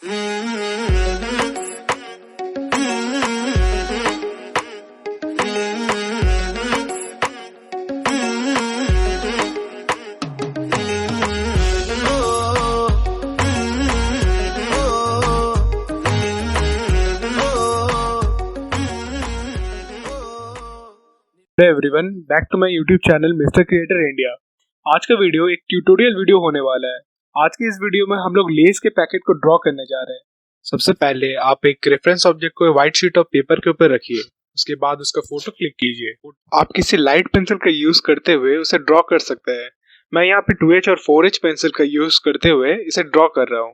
Hello everyone, back to my YouTube channel Mister Creator India. आज का video एक tutorial video होने वाला है। आज के इस वीडियो में हम लोग लेस के पैकेट को ड्रॉ करने जा रहे हैं। सबसे पहले आप एक रेफरेंस ऑब्जेक्ट को व्हाइट शीट ऑफ पेपर के ऊपर रखिए। उसके बाद उसका फोटो क्लिक कीजिए। आप किसी लाइट पेंसिल का यूज करते हुए उसे ड्रॉ कर सकते हैं। मैं यहाँ पे 2H और 4H पेंसिल का यूज करते हुए इसे ड्रॉ कर रहा हूँ।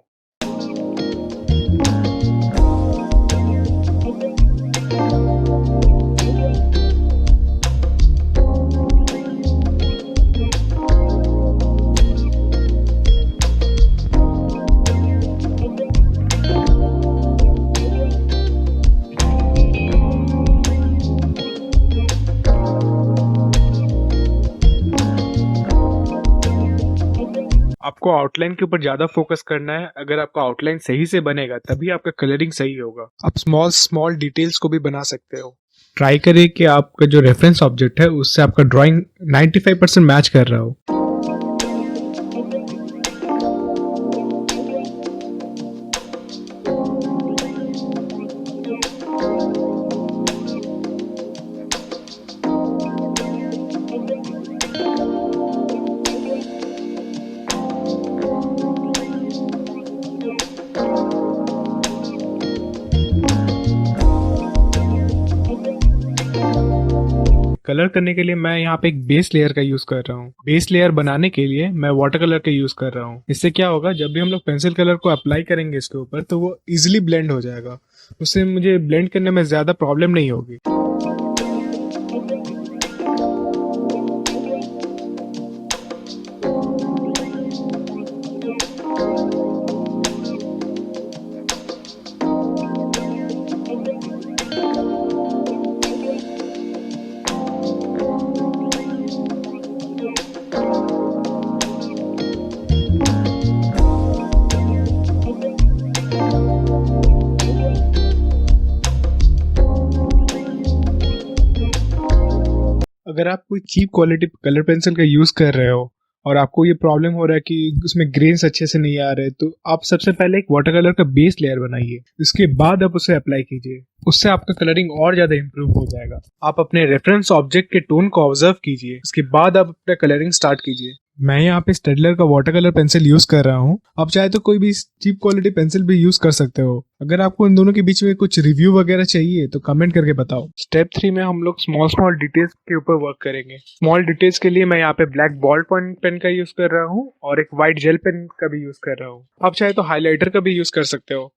आपको आउटलाइन के ऊपर ज्यादा फोकस करना है। अगर आपका आउटलाइन सही से बनेगा तभी आपका कलरिंग सही होगा। आप स्मॉल डिटेल्स को भी बना सकते हो। ट्राई करिए कि आपका जो रेफरेंस ऑब्जेक्ट है उससे आपका ड्राइंग 95% मैच कर रहा हो। कलर करने के लिए मैं यहाँ पे एक बेस लेयर का यूज कर रहा हूँ। बेस लेयर बनाने के लिए मैं वाटर कलर का यूज कर रहा हूँ। इससे क्या होगा, जब भी हम लोग पेंसिल कलर को अप्लाई करेंगे इसके ऊपर तो वो इजीली ब्लेंड हो जाएगा। उससे मुझे ब्लेंड करने में ज्यादा प्रॉब्लम नहीं होगी। अगर आप कोई चीप क्वालिटी कलर पेंसिल का यूज कर रहे हो और आपको ये प्रॉब्लम हो रहा है कि उसमें ग्रेन्स अच्छे से नहीं आ रहे, तो आप सबसे पहले एक वाटर कलर का बेस लेयर बनाइए। इसके बाद आप उसे अप्लाई कीजिए। उससे आपका कलरिंग और ज्यादा इंप्रूव हो जाएगा। आप अपने रेफरेंस ऑब्जेक्ट के टोन को ऑब्जर्व कीजिए। उसके बाद आप अपना कलरिंग स्टार्ट कीजिए। मैं यहाँ पे स्टेडलर का वाटर कलर पेंसिल यूज कर रहा हूँ। आप चाहे तो कोई भी चीप क्वालिटी पेंसिल भी यूज कर सकते हो। अगर आपको इन दोनों के बीच में कुछ रिव्यू वगैरह चाहिए तो कमेंट करके बताओ। स्टेप 3 में हम लोग स्मॉल डिटेल्स के ऊपर वर्क करेंगे। स्मॉल डिटेल्स के लिए मैं यहाँ पे ब्लैक बॉल पॉइंट पेन का यूज कर रहा हूँ और एक व्हाइट जेल पेन का भी यूज कर रहा हूँ। आप चाहे तो हाईलाइटर का भी यूज कर सकते हो।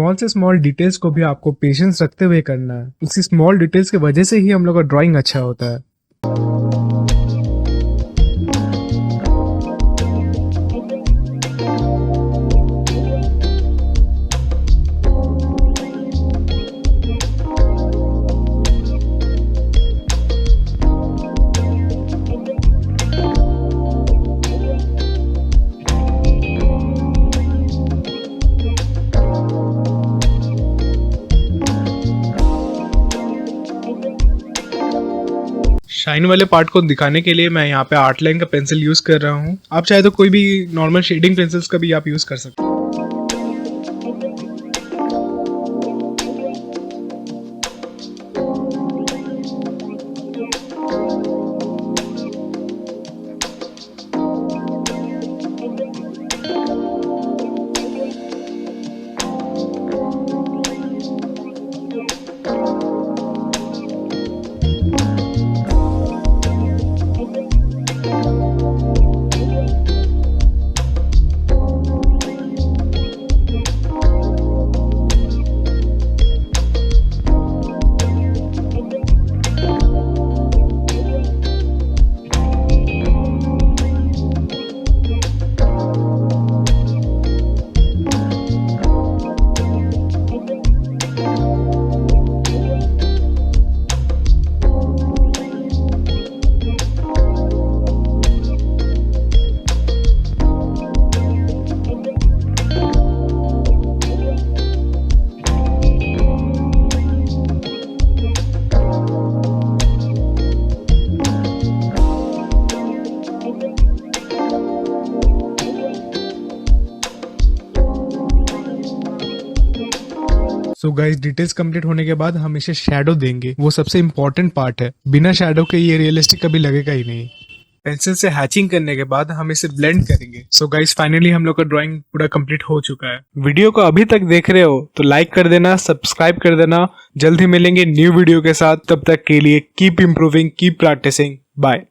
स्मॉल से स्मॉल डिटेल्स को भी आपको पेशेंस रखते हुए करना है। उसी स्मॉल डिटेल्स की वजह से ही हम लोग का ड्राइंग अच्छा होता है। शाइन वाले पार्ट को दिखाने के लिए मैं यहाँ पे आर्ट लाइन का पेंसिल यूज कर रहा हूँ। आप चाहे तो कोई भी नॉर्मल शेडिंग पेंसिल्स का भी आप यूज कर सकते हैं। सो गाइस, डिटेल्स कंप्लीट होने के बाद हम इसे शैडो देंगे। वो सबसे इम्पोर्टेंट पार्ट है। बिना शैडो के ये रियलिस्टिक कभी लगेगा ही नहीं। पेंसिल से हैचिंग करने के बाद हम इसे ब्लेंड करेंगे। सो गाइस, फाइनली हम लोग का ड्राइंग पूरा कंप्लीट हो चुका है। वीडियो को अभी तक देख रहे हो तो लाइक कर देना, सब्सक्राइब कर देना। जल्द ही मिलेंगे न्यू वीडियो के साथ। तब तक के लिए keep improving, keep practising. Bye.